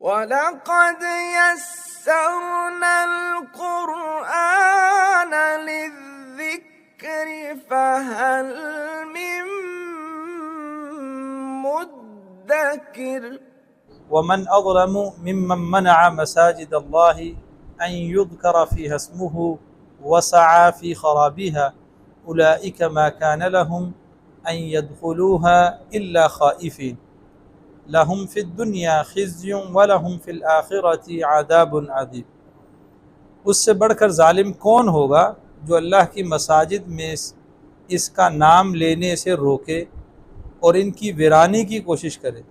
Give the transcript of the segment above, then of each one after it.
वलक़द यस्सरनल क़ुरआन लिज़्ज़िक्रि फ़हल मिन मुद्दकिर। वमन अज़लमु मिम्मन मनअ मसाजिदल्लाहि अन युज़करा फ़ीहा इस्मुहु वसअ फ़ी ख़राबिहा उलाइका मा कान लहुम अन यदख़ुलूहा इल्ला ख़ाइफ़ीन लहुम फ़िद्दुनिया ख़िज़्युन व लहुम फ़िल आख़िरति अज़ाबुन अज़ीम। उससे बढ़कर ज़ालिम कौन होगा जो अल्लाह की मसाजिद में इसका नाम लेने से रोके और इनकी वीरानी की कोशिश करे।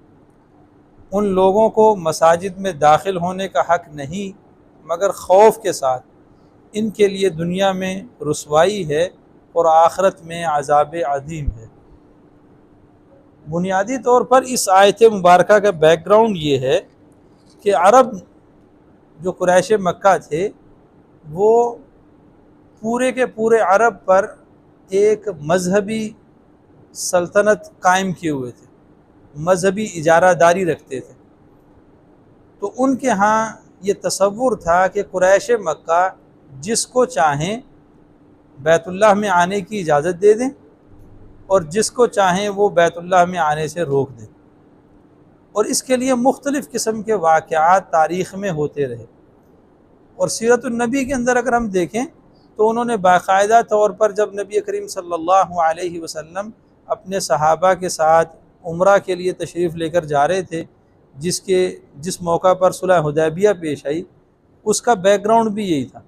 उन लोगों को मसाजिद में दाखिल होने का हक़ नहीं मगर खौफ के साथ। इनके लिए दुनिया में रुसवाई है और आखिरत में अज़ाब अज़ीम है। बुनियादी तौर पर इस आयत मुबारका का बैकग्राउंड ये है कि अरब जो कुरैश मक्का थे वो पूरे के पूरे अरब पर एक मजहबी सल्तनत कायम किए हुए थे, मजहबी इजारादारी रखते थे। तो उनके यहाँ ये तसव्वुर था कि कुरैश मक्का जिसको चाहें बैतुल्लाह में आने की इजाज़त दे दें और जिसको चाहें वो बैतुल्लाह में आने से रोक दें। और इसके लिए मुख्तलिफ़ किस्म के वाक़यात तारीख़ में होते रहे। और सीरतुन नबी के अंदर अगर हम देखें तो उन्होंने बाकायदा तौर पर जब नबी करीम सल्लल्लाहु अलैहि वसल्लम अपने सहाबा के साथ उम्रा के लिए तशरीफ़ लेकर जा रहे थे, जिस मौका पर सुलह हुदैबिया पेश आई, उसका बैकग्राउंड भी यही था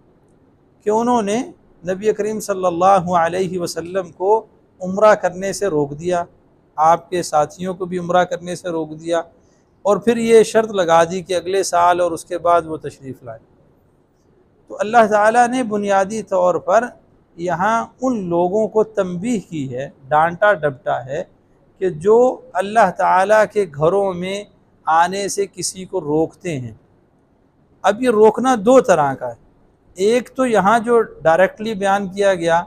कि उन्होंने नबी करीम सल्लल्लाहु अलैहि वसल्लम को उम्रा करने से रोक दिया, आपके साथियों को भी उम्रा करने से रोक दिया और फिर ये शर्त लगा दी कि अगले साल और उसके बाद वो तशरीफ़ लाए। तो अल्लाह ताला ने बुनियादी तौर पर यहाँ उन लोगों को तंबीह की है, डांटा डपटा है कि जो अल्लाह ताला के घरों में आने से किसी को रोकते हैं। अब ये रोकना दो तरह का है। एक तो यहाँ जो डायरेक्टली बयान किया गया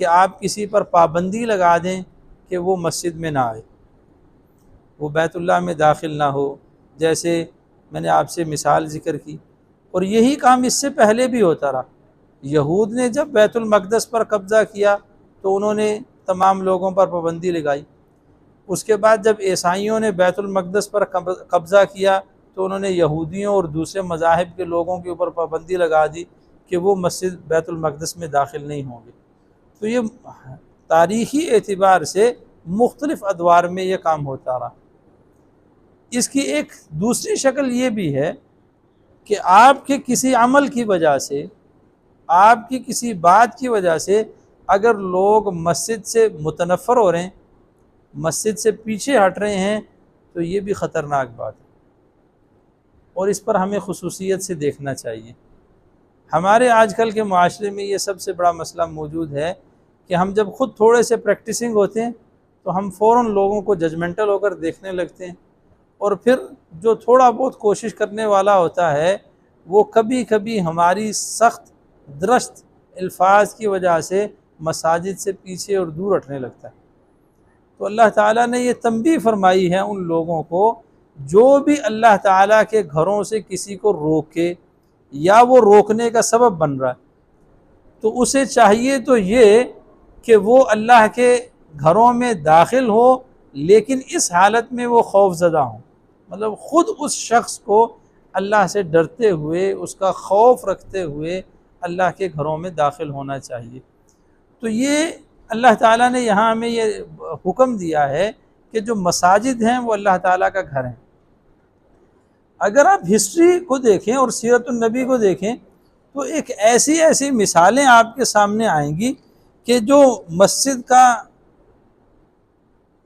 कि आप किसी पर पाबंदी लगा दें कि वो मस्जिद में ना आए, वो बैतुल्लाह में दाखिल ना हो, जैसे मैंने आपसे मिसाल ज़िक्र की। और यही काम इससे पहले भी होता रहा। यहूद ने जब बैतुल मक़दस पर कब्ज़ा किया तो उन्होंने तमाम लोगों पर पाबंदी लगाई। उसके बाद जब ईसाइयों ने बैतुल मक़दस पर कब्ज़ा किया तो उन्होंने यहूदियों और दूसरे मज़ाहिब के लोगों के ऊपर पाबंदी लगा दी कि वो मस्जिद बैतुल मक़दस में दाखिल नहीं होंगे। तो ये तारीख़ी एतबार से मुख्तलिफ़ अदवार में ये काम होता रहा। इसकी एक दूसरी शक्ल ये भी है कि आपके किसी अमल की वजह से, आपकी किसी बात की वजह से अगर लोग मस्जिद से मुतनफ़र हो रहे हैं, मस्जिद से पीछे हट रहे हैं, तो ये भी ख़तरनाक बात है और इस पर हमें ख़ुसूसियत से देखना चाहिए। हमारे आजकल के माशरे में ये सबसे बड़ा मसला मौजूद है कि हम जब ख़ुद थोड़े से प्रैक्टिसिंग होते हैं तो हम फ़ौरन लोगों को जजमेंटल होकर देखने लगते हैं और फिर जो थोड़ा बहुत कोशिश करने वाला होता है वो कभी कभी हमारी सख्त दरस्त अल्फाज की वजह से मसाजिद से पीछे और दूर हटने लगता है। तो अल्लाह ताला ने ये तंबीह फरमाई है उन लोगों को जो भी अल्लाह ताला के घरों से किसी को रोके या वो रोकने का सबब बन रहा है, तो उसे चाहिए तो ये कि वो अल्लाह के घरों में दाखिल हो, लेकिन इस हालत में वो खौफज़दा हो, मतलब ख़ुद उस शख्स को अल्लाह से डरते हुए, उसका खौफ रखते हुए अल्लाह के घरों में दाखिल होना चाहिए। तो ये अल्लाह ताला ने यहाँ हमें ये हुक्म दिया है कि जो मसाजिद हैं वो अल्लाह ताला का घर है। अगर आप हिस्ट्री को देखें और सीरतुन नबी को देखें तो एक ऐसी ऐसी मिसालें आपके सामने आएंगी कि जो मस्जिद का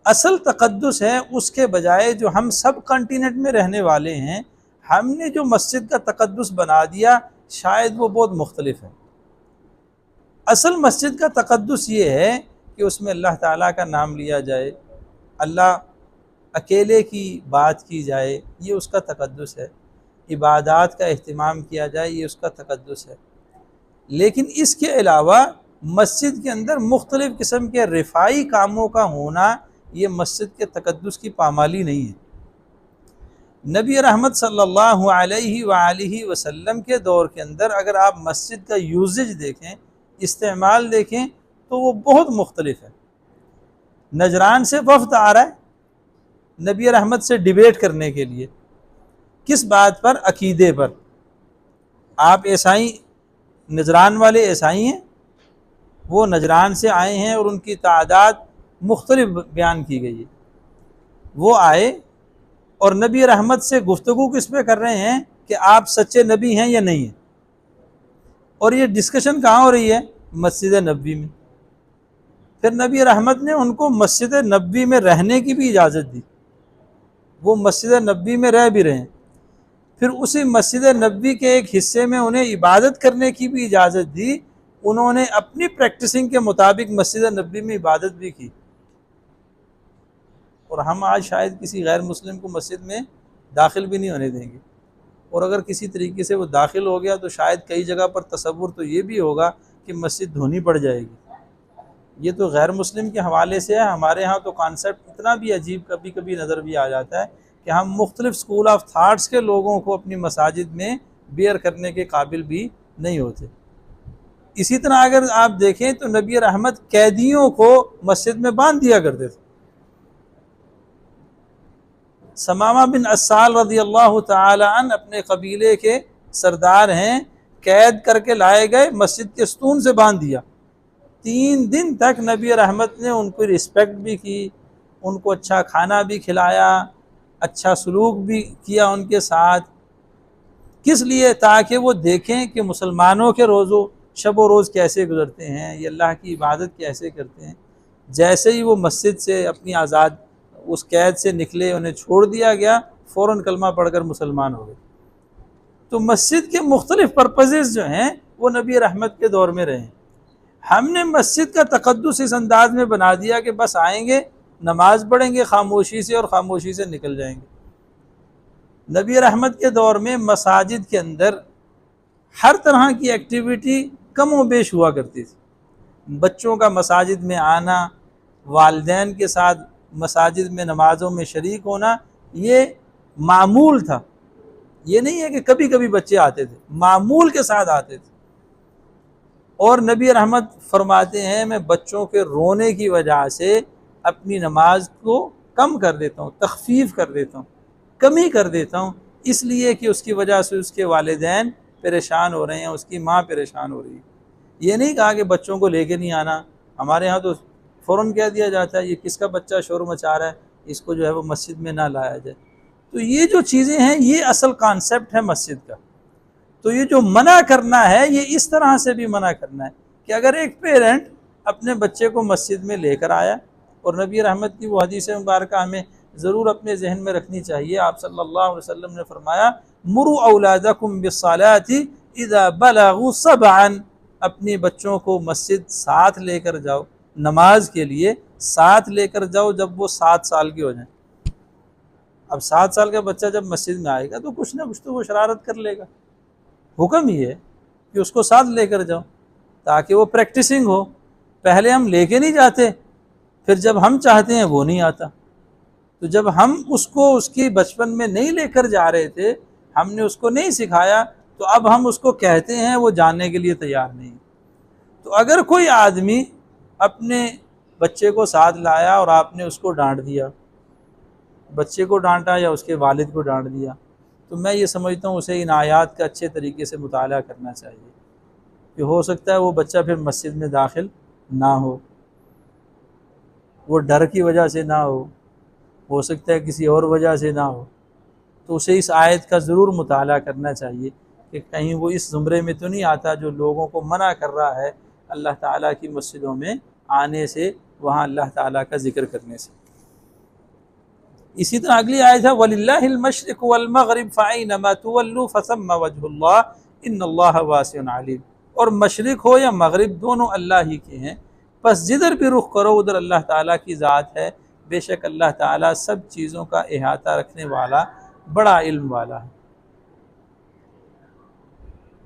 असल तक़द्दुस है उसके बजाय जो हम सब कॉन्टिनेंट में रहने वाले हैं, हमने जो मस्जिद का तक़द्दुस बना दिया, शायद वो बहुत मुख्तलिफ है। असल मस्जिद का तक़द्दुस ये है कि उसमें अल्लाह ताला का नाम लिया जाए, अल्लाह अकेले की बात की जाए, ये उसका तक़द्दुस है। इबादात का एहतिमाम किया जाए, ये उसका तक़द्दुस है। लेकिन इसके अलावा मस्जिद के अंदर मुख्तलिफ़ किस्म के रिफ़ाई कामों का होना ये मस्जिद के तक़द्दुस की पामाली नहीं है। नबी रहमत सल्लल्लाहु अलैहि वसल्लम के दौर के अंदर अगर आप मस्जिद का यूजेज देखें, इस्तेमाल देखें, तो वो बहुत मुख्तलिफ है। नजरान से वफ़द आ रहा है नबी रहमत से डिबेट करने के लिए, किस बात पर? अकीदे पर। आप ईसाई, नजरान वाले ईसाई हैं, वो नजरान से आए हैं और उनकी तादाद मुख्तलिफ बयान की गई है। वो आए और नबी रहमत से गुफ्तगू किस पे कर रहे हैं कि आप सच्चे नबी हैं या नहीं हैं। और ये डिस्कशन कहाँ हो रही है? मस्जिद नबवी में। फिर नबी रहमत ने उनको मस्जिद नबवी में रहने की भी इजाज़त दी, वो मस्जिद नबवी में रह भी रहे हैं। फिर उसी मस्जिद नबवी के एक हिस्से में उन्हें इबादत करने की भी इजाज़त दी। उन्होंने अपनी प्रैक्टिसिंग के मुताबिक मस्जिद नबवी में इबादत भी की। और हम आज शायद किसी गैर मुस्लिम को मस्जिद में दाखिल भी नहीं होने देंगे, और अगर किसी तरीके से वो दाखिल हो गया तो शायद कई जगह पर तसव्वुर तो ये भी होगा कि मस्जिद धोनी पड़ जाएगी। ये तो गैर मुस्लिम के हवाले से है। हमारे यहाँ तो कॉन्सेप्ट इतना भी अजीब कभी कभी नज़र भी आ जाता है कि हम मुख्तलिफ स्कूल ऑफ थाट्स के लोगों को अपनी मसाजिद में बेयर करने के काबिल भी नहीं होते। इसी तरह अगर आप देखें तो नबी रहमत कैदियों को मस्जिद में बांध दिया करते थे। समामा बिन अस्साल रज़ी अल्लाह तआला अन्हु अपने कबीले के सरदार हैं, कैद करके लाए गए, मस्जिद के स्तून से बांध दिया। 3 दिन तक नबी रहमत ने उनको रिस्पेक्ट भी की, उनको अच्छा खाना भी खिलाया, अच्छा सलूक भी किया उनके साथ। किस लिए? ताकि वो देखें कि मुसलमानों के रोज़ो शब व रोज़ कैसे गुजरते हैं, ये अल्लाह की इबादत कैसे करते हैं। जैसे ही वो मस्जिद से अपनी आज़ाद उस कैद से निकले, उन्हें छोड़ दिया गया, फ़ौरन कलमा पढ़कर मुसलमान हो गए। तो मस्जिद के मुख्तलिफ़ पर्पसेस जो हैं वो नबी रहमत के दौर में रहे। हमने मस्जिद का तक़द्दुस इस अंदाज में बना दिया कि बस आएंगे, नमाज पढ़ेंगे खामोशी से और ख़ामोशी से निकल जाएंगे। नबी रहमत के दौर में मसाजिद के अंदर हर तरह की एक्टिविटी कम व बेश हुआ करती थी। बच्चों का मसाजिद में आना, वालिदैन के साथ मसाजिद में नमाज़ों में शरीक होना, ये मामूल था। ये नहीं है कि कभी कभी बच्चे आते थे, मामूल के साथ आते थे। और नबी रहमत फरमाते हैं, मैं बच्चों के रोने की वजह से अपनी नमाज को कम कर देता हूँ, तख़फ़ीफ़ कर देता हूँ, कमी कर देता हूँ, इसलिए कि उसकी वजह से उसके वालिदैन परेशान हो रहे हैं, उसकी माँ परेशान हो रही है। ये नहीं कहा कि बच्चों को लेके नहीं आना। हमारे यहाँ तो फ़ौरन कह दिया जाता है ये किसका बच्चा शोर मचा रहा है, इसको जो है वो मस्जिद में ना लाया जाए। तो ये जो चीज़ें हैं ये असल कॉन्सेप्ट है मस्जिद का। तो ये जो मना करना है ये इस तरह से भी मना करना है कि अगर एक पेरेंट अपने बच्चे को मस्जिद में लेकर आया, और नबी रहमत की वो हदीस मुबारक हमें ज़रूर अपने जहन में रखनी चाहिए। आप सल्लल्लाहु अलैहि वसल्लम ने फरमाया, मुरु औलादकुम बिस्सलाति इज़ा बलगू सबअन, अपने बच्चों को मस्जिद साथ लेकर जाओ, नमाज के लिए साथ लेकर जाओ जब वो 7 साल के हो जाएं। अब 7 साल का बच्चा जब मस्जिद में आएगा तो कुछ ना कुछ तो वो शरारत कर लेगा। हुक्म ही है कि उसको साथ लेकर जाओ ताकि वो प्रैक्टिसिंग हो। पहले हम लेके नहीं जाते, फिर जब हम चाहते हैं वो नहीं आता। तो जब हम उसको उसकी बचपन में नहीं लेकर जा रहे थे, हमने उसको नहीं सिखाया, तो अब हम उसको कहते हैं, वो जानने के लिए तैयार नहीं। तो अगर कोई आदमी अपने बच्चे को साथ लाया और आपने उसको डांट दिया, बच्चे को डांटा या उसके वालिद को डांट दिया, तो मैं ये समझता हूँ उसे इन आयात का अच्छे तरीके से मुताला करना चाहिए कि हो सकता है वो बच्चा फिर मस्जिद में दाखिल ना हो, वो डर की वजह से ना हो सकता है किसी और वजह से ना हो। तो उसे इस आयत का ज़रूर मुताला करना चाहिए कि कहीं वो इस ज़ुमरे में तो नहीं आता जो लोगों को मना कर रहा है अल्लाह ताला की मस्जिदों में आने से, वहाँ अल्लाह ताला का ज़िक्र करने से। इसी तरह अगली आयत है, वलिल्लाहिल मशरिक़ वल मग़रिब फ़अय्नमा तुवल्लू फ़सम्मा वजहुल्लाह इन्नल्लाह वासिउन अलीम। और मशरिक़ हो या मग़रिब दोनों अल्लाह ही के हैं, बस जिधर भी रुख करो उधर अल्लाह ताला की ज़ात है। बेशक अल्लाह ताला सब चीज़ों का इहाता रखने वाला, बड़ा इल्म वाला है।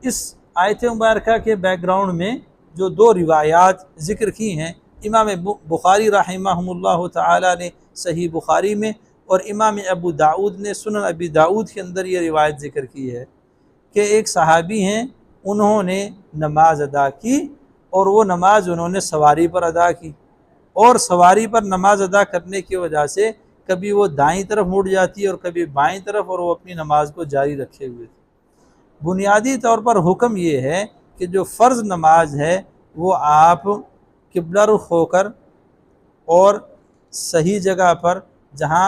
इस आयत मुबारका के बैकग्राउंड में जो 2 रिवायात ज़िक्र की हैं, इमाम बुखारी रहमहुल्लाह ताला ने सही बुखारी में और इमाम अबू दाऊद ने सुनन अबी दाऊद के अंदर ये रिवायत ज़िक्र की है कि एक सहाबी हैं, उन्होंने नमाज अदा की और वो नमाज उन्होंने सवारी पर अदा की, और सवारी पर नमाज अदा करने की वजह से कभी वो दाईं तरफ मुड़ जाती और कभी बाईं तरफ, और वो अपनी नमाज को जारी रखे हुए थे। बुनियादी तौर पर हुक्म ये है कि जो फ़र्ज़ नमाज है वो आप किबला रुख होकर और सही जगह पर जहाँ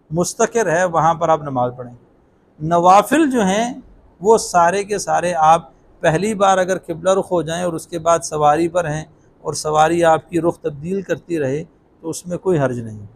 मुस्तकिर है वहाँ पर आप नमाज़ पढ़ेंगे। नवाफिल जो हैं वो सारे के सारे आप पहली बार अगर किबला रुख हो जाएं और उसके बाद सवारी पर हैं और सवारी आपकी रुख तब्दील करती रहे तो उसमें कोई हर्ज नहीं है।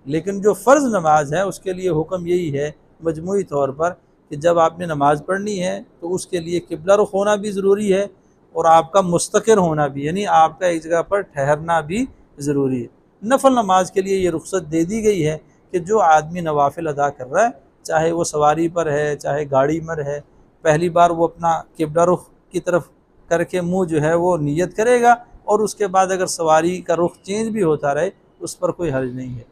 लेकिन जो फ़र्ज़ नमाज है उसके लिए हुक्म यही है मजमूई तौर पर कि जब आपने नमाज़ पढ़नी है तो उसके लिए किबला रुख होना भी ज़रूरी है और आपका मुस्तकिर होना भी, यानी आपका एक जगह पर ठहरना भी ज़रूरी है। नफल नमाज के लिए ये रुख्सत दे दी गई है कि जो आदमी नवाफिल अदा कर रहा है, चाहे वो सवारी पर है चाहे गाड़ी में है, पहली बार वो अपना किबला रुख की तरफ करके मुँह जो है वो नियत करेगा और उसके बाद अगर सवारी का रुख चेंज भी होता रहे उस पर कोई हर्ज नहीं है।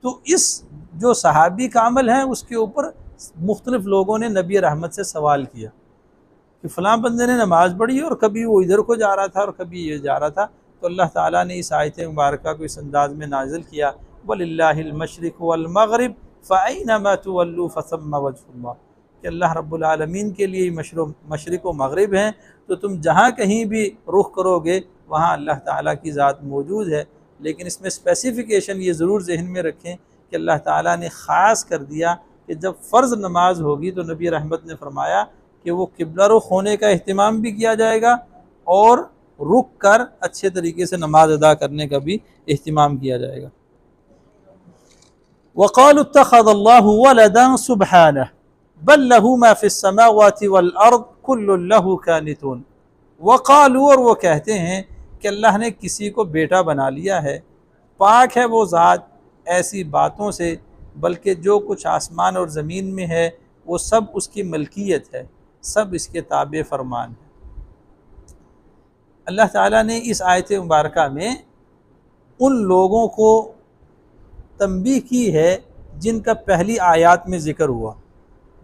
तो इस जो सहाबी का अमल है उसके ऊपर मुख्तलिफ लोगों ने नबी रहमत से सवाल किया कि फ़लाँ बंदे ने नमाज़ पढ़ी और कभी वो इधर को जा रहा था और कभी ये जा रहा था। तो अल्लाह ताला ने इस आयत मुबारका को इस अंदाज़ में नाजिल किया, वलिल्लाहिल मशरिक़ वल मग़रिब फ़अयनमा तुवल्लू फ़सम्मा वजहुल्लाह, कि अल्लाह रब्बुल आलमीन के लिए मशरिक़ व मग़रिब हैं, तो तुम जहाँ कहीं भी रुख करोगे वहाँ अल्लाह ताला की ज़ात मौजूद है। लेकिन इसमें स्पेसिफ़िकेशन ये ज़रूर जहन में रखें कि अल्लाह ताला ने ख़ास कर दिया कि जब फ़र्ज़ नमाज होगी तो नबी रहमत ने फरमाया कि वो किबला रुख होने का अहतमाम भी किया जाएगा और रुक कर अच्छे तरीके से नमाज अदा करने का भी अहतमाम किया जाएगा। वक़ालू इत्तख़ज़ल्लाहु वलदन सुब्हानह बल लहू मा फ़िस्समावाति वल अर्द कुल्लुन लहू कानितून। वक़ालू, और वो कहते हैं कि अल्लाह ने किसी को बेटा बना लिया है, पाक है वो ज़ात ऐसी बातों से, बल्कि जो कुछ आसमान और ज़मीन में है वो सब उसकी मलकियत है, सब इसके ताबे फरमान है। अल्लाह ताला ने इस आयत मुबारका में उन लोगों को तंबीह की है जिनका पहली आयत में ज़िक्र हुआ,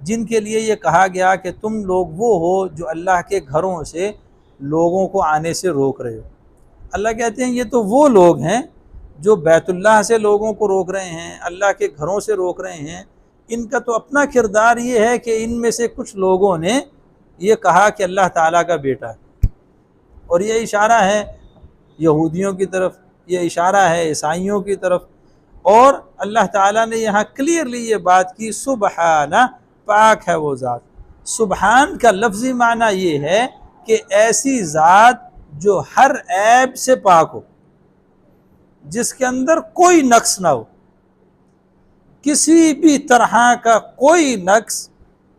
जिनके लिए ये कहा गया कि तुम लोग वो हो जो अल्लाह के घरों से लोगों को आने से रोक रहे हो। अल्लाह कहते हैं ये तो वो लोग हैं जो बैतुल्लाह से लोगों को रोक रहे हैं, अल्लाह के घरों से रोक रहे हैं। इनका तो अपना किरदार ये है कि इनमें से कुछ लोगों ने ये कहा कि अल्लाह ताला का बेटा है, और ये इशारा है यहूदियों की तरफ, ये इशारा है ईसाइयों की तरफ। और अल्लाह ताला ने यहाँ क्लियरली ये बात की, सुबहाना, पाक है वो ज़ात। सुबहान का लफ्ज़ी माना ये है कि ऐसी ज़ात जो हर ऐब से पाक हो, जिसके अंदर कोई नक्स ना हो, किसी भी तरह का कोई नक्स,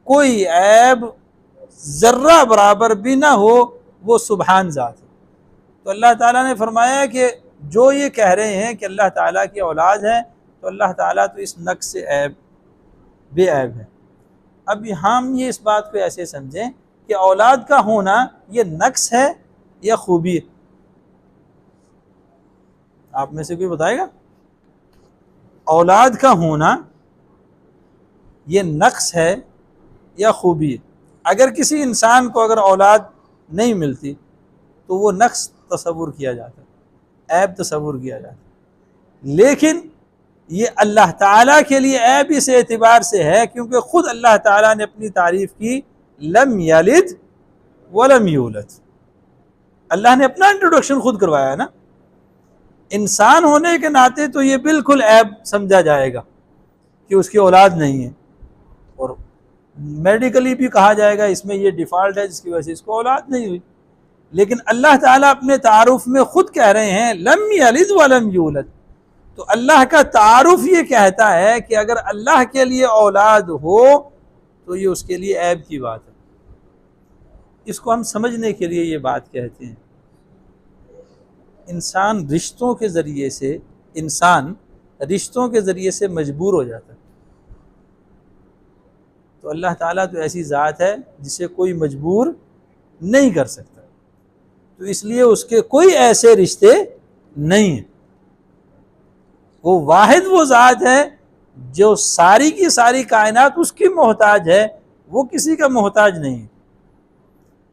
कोई ऐब ज़र्रा बराबर भी ना हो, वो सुबहान ज़ात है। तो अल्लाह ताला ने फरमाया कि जो ये कह रहे हैं कि अल्लाह ताला की औलाद है, तो अल्लाह ताला तो इस नक्स से ऐब बेऐब है। अब हम ये इस बात को ऐसे समझें कि औलाद का होना ये नक्स है या खूबी है? आप में से कोई बताएगा? औलाद का होना ये नक्स है या खूबी है? अगर किसी इंसान को अगर औलाद नहीं मिलती तो वो नक्स तसव्वुर किया जाता है, ऐब तसव्वुर किया जाता है। लेकिन ये अल्लाह ताला के लिए ऐब इस एतबार से है क्योंकि ख़ुद अल्लाह ताला ने अपनी तारीफ़ की, लम यलिद वलम यूलद। अल्लाह ने अपना इंट्रोडक्शन खुद करवाया है ना। इंसान होने के नाते तो ये बिल्कुल ऐब समझा जाएगा कि उसकी औलाद नहीं है, और मेडिकली भी कहा जाएगा इसमें ये डिफ़ॉल्ट है जिसकी वजह से इसको औलाद नहीं हुई। लेकिन अल्लाह ताला अपने तारुफ में ख़ुद कह रहे हैं लम यलिद वलम यूलद। तो अल्लाह का तारुफ ये कहता है कि अगर अल्लाह के लिए औलाद हो तो ये उसके लिए ऐब की बात है। इसको हम समझने के लिए ये बात कहते हैं। इंसान रिश्तों के ज़रिए से मजबूर हो जाता है। तो अल्लाह ताला तो ऐसी ज़ात है जिसे कोई मजबूर नहीं कर सकता, तो इसलिए उसके कोई ऐसे रिश्ते नहीं हैं। वो वाहिद वो ज़ात है जो सारी की सारी कायनात उसकी मोहताज है, वो किसी का मोहताज नहीं है,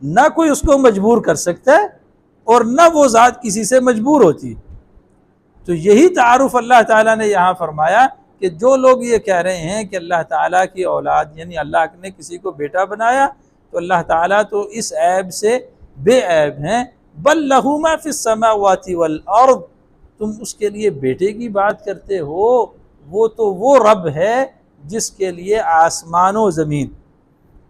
ना कोई उसको मजबूर कर सकता है और ना वो ज़ात किसी से मजबूर होती। तो यही तारुफ अल्लाह ताला ने यहाँ फरमाया कि जो लोग ये कह रहे हैं कि अल्लाह ताला की औलाद यानी अल्लाह ने किसी को बेटा बनाया, तो अल्लाह ताला तो इस ऐब से बेऐब हैं। बल लहू मा फिस समावाति वल अर्द, तुम उसके लिए बेटे की बात करते हो, वो तो वो रब है जिसके लिए आसमानो ज़मीन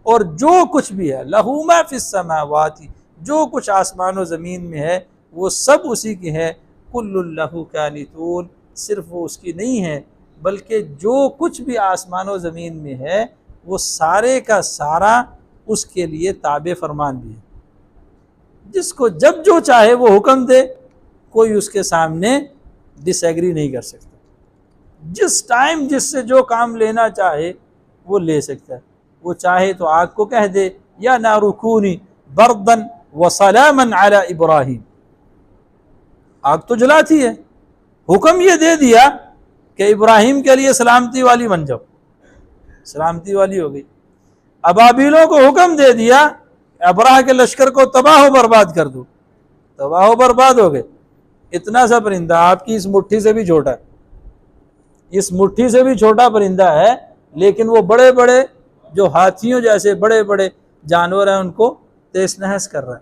और जो कुछ भी है, लहू मा फिस समावाति, जो कुछ आसमानो ज़मीन में है वो सब उसी की है। कुल्लुल लहू कानितून, सिर्फ वो उसकी नहीं है बल्कि जो कुछ भी आसमानो ज़मीन में है वो सारे का सारा उसके लिए ताबे फरमान भी है। जिसको जब जो चाहे वो हुक्म दे, कोई उसके सामने डिसएग्री नहीं कर सकता। जिस टाइम जिससे जो काम लेना चाहे वो ले सकता है। वो चाहे तो आग को कह दे या नारुकूनी बर्दन व सलामन अला इब्राहिम, आग तो जलाती है, हुक्म ये दे दिया कि इब्राहिम के लिए सलामती वाली बन जाओ, सलामती वाली हो गई। अबाबीलों को हुक्म दे दिया अबराह के लश्कर को तबाह बर्बाद कर दो, तबाह बर्बाद हो गए। इतना सा परिंदा आपकी इस मुट्ठी से भी छोटा है, इस मुट्ठी से भी छोटा परिंदा है, लेकिन वो बड़े बड़े जो हाथियों जैसे बड़े बड़े जानवर हैं उनको तहस नहस कर रहा है।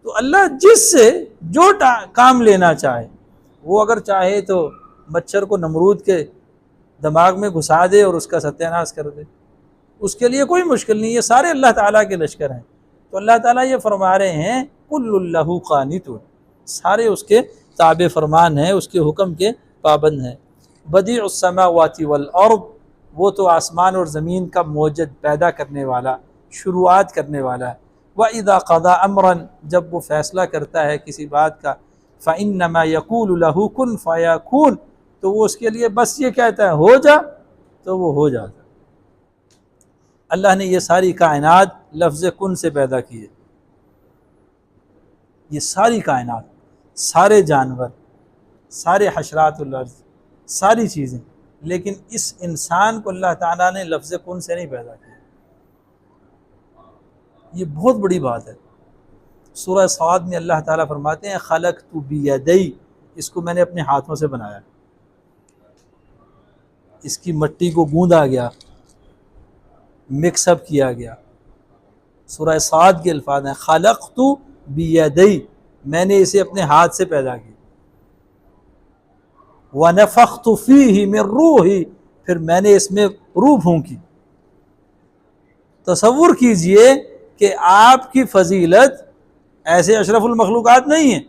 तो अल्लाह जिससे जो काम लेना चाहे, वो अगर चाहे तो मच्छर को नमरूद के दिमाग में घुसा दे और उसका सत्यानाश कर दे, उसके लिए कोई मुश्किल नहीं। ये सारे अल्लाह ताला के लश्कर हैं। तो अल्लाह ताला ये फरमा रहे हैं कुल्लुल्लाहु कानितून, सारे उसके ताबे फरमान हैं, उसके हुक्म के पाबंद हैं। बदीउस समावाति वल अर्द, वो तो आसमान और ज़मीन का मौजूद पैदा करने वाला, शुरुआत करने वाला है। व इज़ा क़ज़ा अमरन, जब वो फ़ैसला करता है किसी बात का, फ़इन्नमा यक़ूलु लहू कुन फ़यकून, तो वो उसके लिए बस ये कहता है हो जा, तो वो हो जाता है। अल्लाह ने ये सारी कायनात लफ्ज़ कुन से पैदा की है। ये सारी कायनात, सारे जानवर, सारे हशरातुल अर्ज़, सारी चीज़ें, लेकिन इस इंसान को अल्लाह ताला ने लफ्ज़ कुन से नहीं पैदा किया। ये बहुत बड़ी बात है। सूरह साद में अल्लाह ताला फरमाते हैं खलक़तु बियदई, इसको मैंने अपने हाथों से बनाया, इसकी मट्टी को गूंदा गया, मिक्सअप किया गया। सूरह साद के अल्फाज हैं खलक़तु बियदई, मैंने इसे अपने हाथ से पैदा किया। व नफ़ख़्तु फ़ीही मिन रूही, फिर मैंने इसमें रूह फूंकी। तसव्वुर कीजिए कि आपकी फजीलत ऐसे अशरफुल मखलूक़ात नहीं है,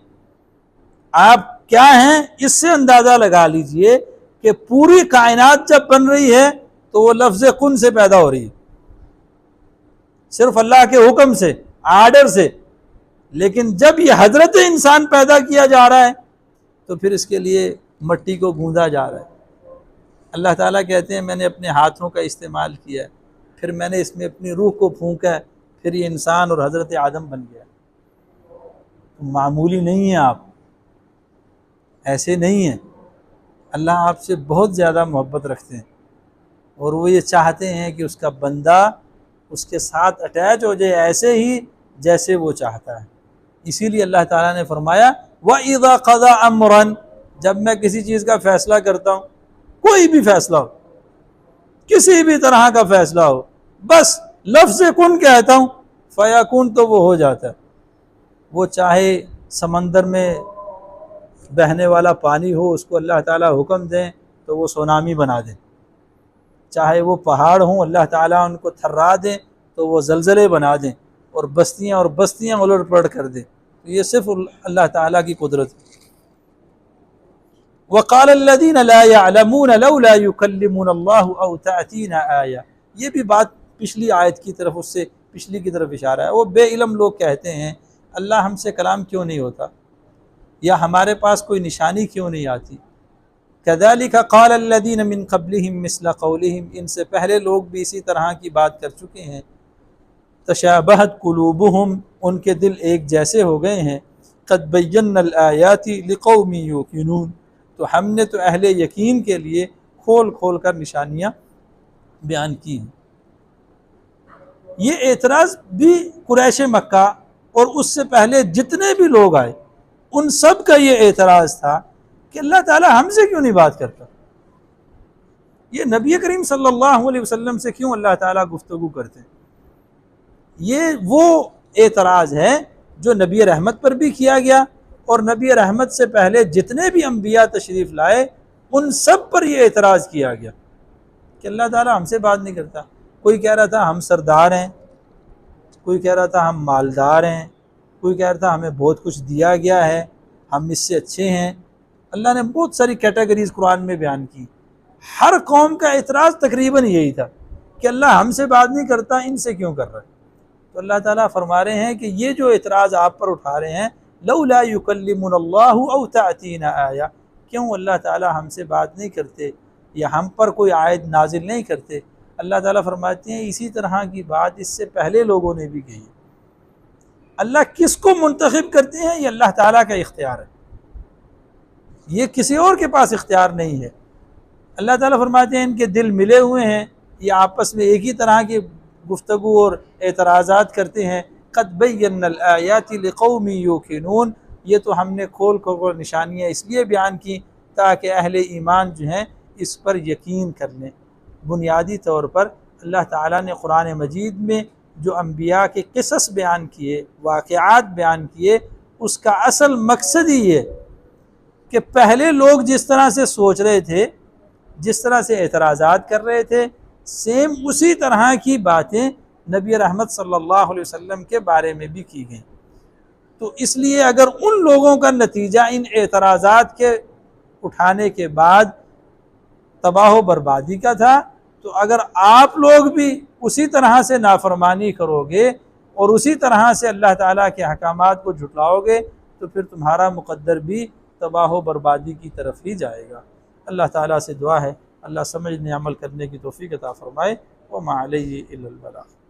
आप क्या हैं इससे अंदाज़ा लगा लीजिए कि पूरी कायनात जब बन रही है तो वो लफ्ज़ कुन से पैदा हो रही है, सिर्फ अल्लाह के हुक्म से, आर्डर से। लेकिन जब ये हजरत इंसान पैदा किया जा रहा है तो फिर इसके लिए मट्टी को गूंदा जा रहा है। अल्लाह ताला कहते हैं मैंने अपने हाथों का इस्तेमाल किया, फिर मैंने इसमें अपनी रूह को फूंका, फिर ये इंसान और हजरत आदम बन गया। तो मामूली नहीं है आप, ऐसे नहीं है। अल्लाह आपसे बहुत ज़्यादा मोहब्बत रखते हैं और वो ये चाहते हैं कि उसका बंदा उसके साथ अटैच हो जाए ऐसे ही जैसे वो चाहता है। इसीलिए अल्लाह ताला ने फरमाया व इज़ा क़ज़ा अमरन, जब मैं किसी चीज़ का फ़ैसला करता हूँ, कोई भी फ़ैसला हो, किसी भी तरह का फ़ैसला हो, बस लफ्ज़ कुन कहता हूँ फ़यकून, तो वो हो जाता है। वो चाहे समंदर में बहने वाला पानी हो, उसको अल्लाह ताला हुक्म दें तो वो सुनामी बना दें, चाहे वो पहाड़ हों अल्लाह ताला उनको थर्रा दें तो वो ज़लज़ले बना दें और बस्तियाँ उलट पलट कर दें। तो ये सिर्फ अल्लाह ताला की कुदरत है। वक़ाल अल्लज़ीना ला यअलमून लौला युकल्लिमुना अल्लाहु औ तअतीना आया, ये भी बात पिछली आयत की तरफ, उससे पिछली की तरफ इशारा है। वो बेइल्म लोग कहते हैं अल्लाह हमसे कलाम क्यों नहीं होता, या हमारे पास कोई निशानी क्यों नहीं आती। कज़ालिका क़ाल अल्लज़ीना मिन क़ब्लिहिम मिस्ल क़ौलिहिम, इनसे पहले लोग भी इसी तरह की बात कर चुके हैं। तशाबहत क़ुलूबुहुम, उनके दिल एक जैसे हो गए हैं। क़द बय्यन्नल आयाति लिक़ौमिन युक़िनून, तो हमने तो अहले यकीन के लिए खोल खोल कर निशानियाँ बयान की हैं। ये एतराज़ भी कुरैश मक्का और उससे पहले जितने भी लोग आए उन सब का ये एतराज़ था कि अल्लाह ताला हमसे क्यों नहीं बात करता, ये नबी करीम सल्लल्लाहु अलैहि वसल्लम से क्यों अल्लाह ताला गुफ्तगू करते हैं। ये वो एतराज़ है जो नबी रहमत पर भी किया गया और नबी रहमत से पहले जितने भी अम्बिया तशरीफ़ लाए उन सब पर यह एतराज़ किया गया कि अल्लाह ताला हमसे बात नहीं करता। कोई कह रहा था हम सरदार हैं, कोई कह रहा था हम मालदार हैं, कोई कह रहा था हमें बहुत कुछ दिया गया है, हम इससे अच्छे हैं। अल्लाह ने बहुत सारी कैटेगरीज कुरान में बयान की। हर कौम का एतराज़ तकरीबन यही था कि अल्लाह हमसे बात नहीं करता, इनसे क्यों कर रहा है। तो अल्लाह ताला फरमा रहे हैं कि ये जो एतराज़ आप पर उठा रहे हैं, लौला युकल्लिमुनल्लाहु औ तातीना आया, क्यों अल्लाह ताला हमसे बात नहीं करते या हम पर कोई आयत नाजिल नहीं करते। अल्लाह ताला फरमाते हैं इसी तरह की बात इससे पहले लोगों ने भी कही। अल्लाह किसको मुंतखब करते हैं ये अल्लाह ताला का इख्तियार है, ये किसी और के पास इख्तियार नहीं है। अल्लाह ताला फरमाते हैं इनके दिल मिले हुए हैं, ये आपस में एक ही तरह की गुफ्तगू और एतराज़ात करते हैं। क़द बय्यन्नल आयाति लिक़ौमिन युक़िनून, ये तो हमने खोल खोल निशानियाँ इसलिए बयान की ताकि अहले ईमान जो हैं इस पर यकीन कर लें। बुनियादी तौर पर अल्लाह ताला ने कुरान मजीद में जो अम्बिया के क़िसस बयान किए, वाक़यात बयान किए, उसका असल मकसद ही ये कि पहले लोग जिस तरह से सोच रहे थे, जिस तरह से एतराज़ात कर रहे थे, सेम उसी तरह की बातें नबी रहमत सल्लल्लाहु अलैहि वसल्लम के बारे में भी की गई। तो इसलिए अगर उन लोगों का नतीजा इन एतराज़ात के उठाने के बाद तबाह बर्बादी का था, तो अगर आप लोग भी उसी तरह से नाफरमानी करोगे और उसी तरह से अल्लाह ताला के अहकामात को झुटलाओगे तो फिर तुम्हारा मुक़द्दर भी तबाह बर्बादी की तरफ ही जाएगा। अल्लाह ताला से दुआ है अल्लाह समझने अमल करने की तौफ़ीक़ अता फ़रमाए। व मा अलैहि इल्लल बलाग़।